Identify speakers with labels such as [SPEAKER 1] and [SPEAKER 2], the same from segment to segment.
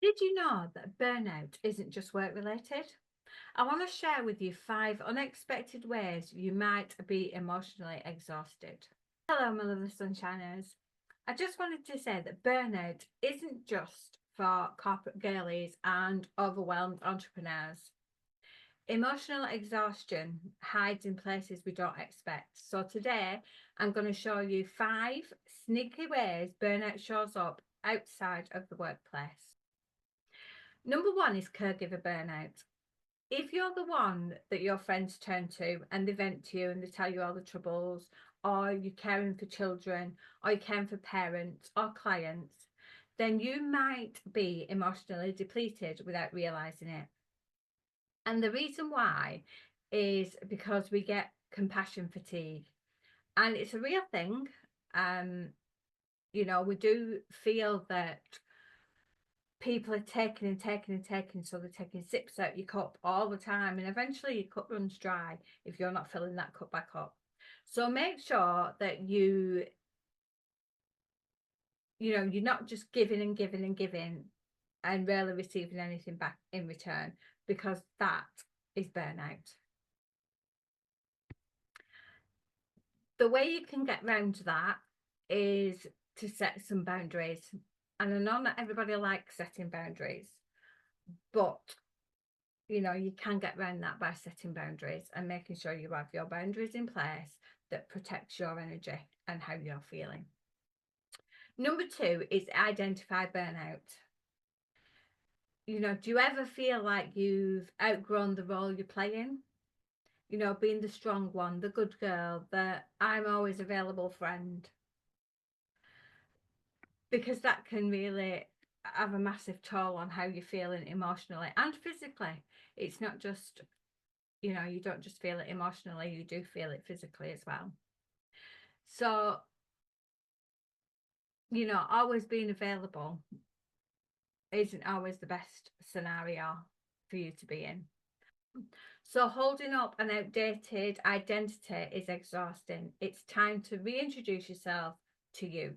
[SPEAKER 1] Did you know that burnout isn't just work related? I want to share with you 5 unexpected ways you might be emotionally exhausted. Hello, my lovely sunshiners. I just wanted to say that burnout isn't just for corporate girlies and overwhelmed entrepreneurs. Emotional exhaustion hides in places we don't expect. So today I'm going to show you 5 sneaky ways burnout shows up outside of the workplace. Number one is caregiver burnout. If you're the one that your friends turn to and they vent to you and they tell you all the troubles, or you're caring for children, or you're caring for parents or clients, then you might be emotionally depleted without realizing it. And the reason why is because we get compassion fatigue, and it's a real thing. Um, we do feel that people are taking and taking and taking, so they're taking sips out your cup all the time, and eventually your cup runs dry if you're not filling that cup back up. So make sure that you're not just giving and giving and giving and rarely receiving anything back in return, because that is burnout. The way you can get round that is to set some boundaries. And I know not everybody likes setting boundaries, but you can get around that by setting boundaries and making sure you have your boundaries in place that protects your energy and how you're feeling. Number two is identify burnout. Do you ever feel like you've outgrown the role you're playing? Being the strong one, the good girl, the I'm always available friend, because that can really have a massive toll on how you're feeling emotionally and physically. It's not just, you don't just feel it emotionally, you do feel it physically as well. So, always being available isn't always the best scenario for you to be in. So, holding up an outdated identity is exhausting. It's time to reintroduce yourself to you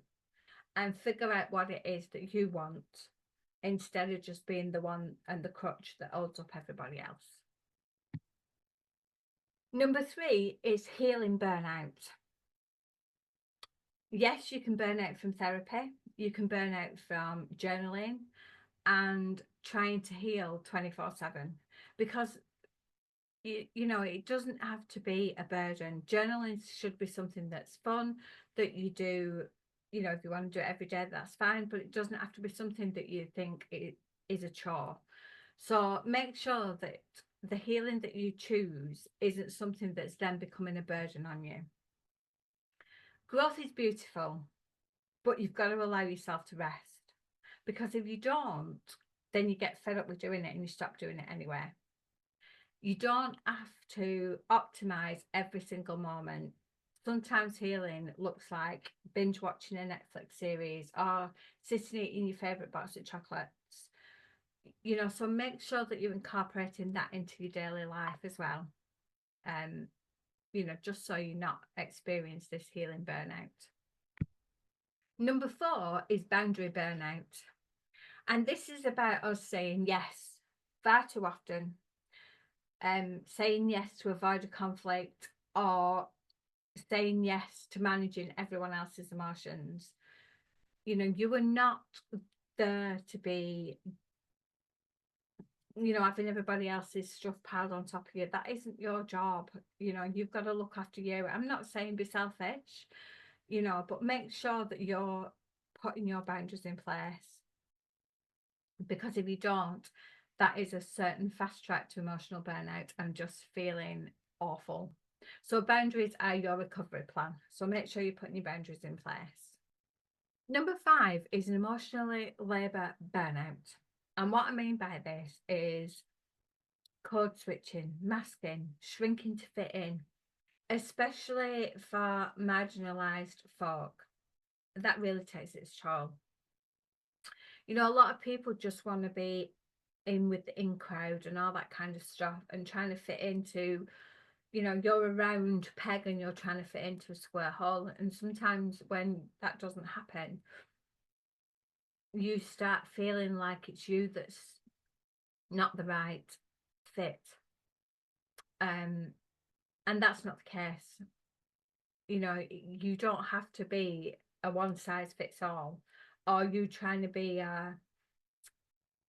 [SPEAKER 1] and figure out what it is that you want instead of just being the one and the crutch that holds up everybody else. Number three is healing burnout. Yes, you can burn out from therapy, you can burn out from journaling and trying to heal 24/7, because it doesn't have to be a burden. Journaling should be something that's fun, that you do. If you want to do it every day, that's fine, but it doesn't have to be something that you think it is a chore. So make sure that the healing that you choose isn't something that's then becoming a burden on you. Growth is beautiful, but you've got to allow yourself to rest, because if you don't, then you get fed up with doing it and you stop doing it anyway. You don't have to optimize every single moment. Sometimes healing looks like binge watching a Netflix series or sitting eating your favorite box of chocolates. So make sure that you're incorporating that into your daily life as well. Um, just so you're not experience this healing burnout. Number four is boundary burnout. And this is about us saying yes far too often, saying yes to avoid a conflict, or saying yes to managing everyone else's emotions. You are not there to be, having everybody else's stuff piled on top of you. That isn't your job. You've got to look after you. I'm not saying be selfish, but make sure that you're putting your boundaries in place, because if you don't, that is a certain fast track to emotional burnout and just feeling awful. So boundaries are your recovery plan. So make sure you're putting your boundaries in place. Number five is an emotionally labor burnout. And what I mean by this is code switching, masking, shrinking to fit in, especially for marginalized folk. That really takes its toll. A lot of people just want to be in with the in crowd and all that kind of stuff, and trying to fit into, you're a round peg and you're trying to fit into a square hole. And sometimes when that doesn't happen, you start feeling like it's you that's not the right fit. And that's not the case. You know, you don't have to be a one size fits all, or you trying to be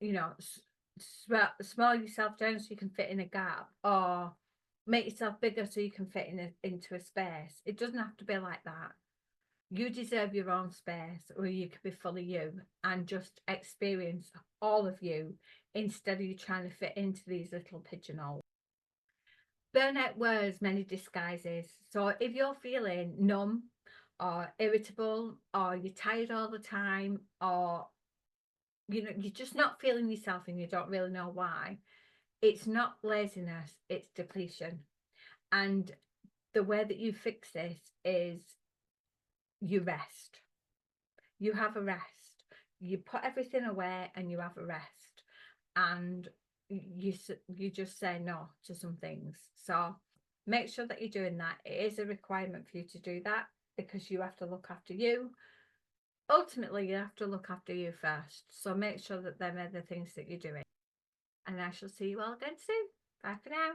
[SPEAKER 1] you know, small yourself down so you can fit in a gap, or make yourself bigger so you can fit into a space. It doesn't have to be like that. You deserve your own space where you can be fully you and just experience all of you, instead of you trying to fit into these little pigeonholes. Burnout wears many disguises. So if you're feeling numb or irritable, or you're tired all the time, or you're just not feeling yourself and you don't really know why, it's not laziness, it's depletion. And the way that you fix this is you rest. You have a rest. You put everything away and you have a rest. And you just say no to some things. So make sure that you're doing that. It is a requirement for you to do that, because you have to look after you. Ultimately, you have to look after you first. So make sure that them are the things that you're doing. And I shall see you all again soon. Bye for now.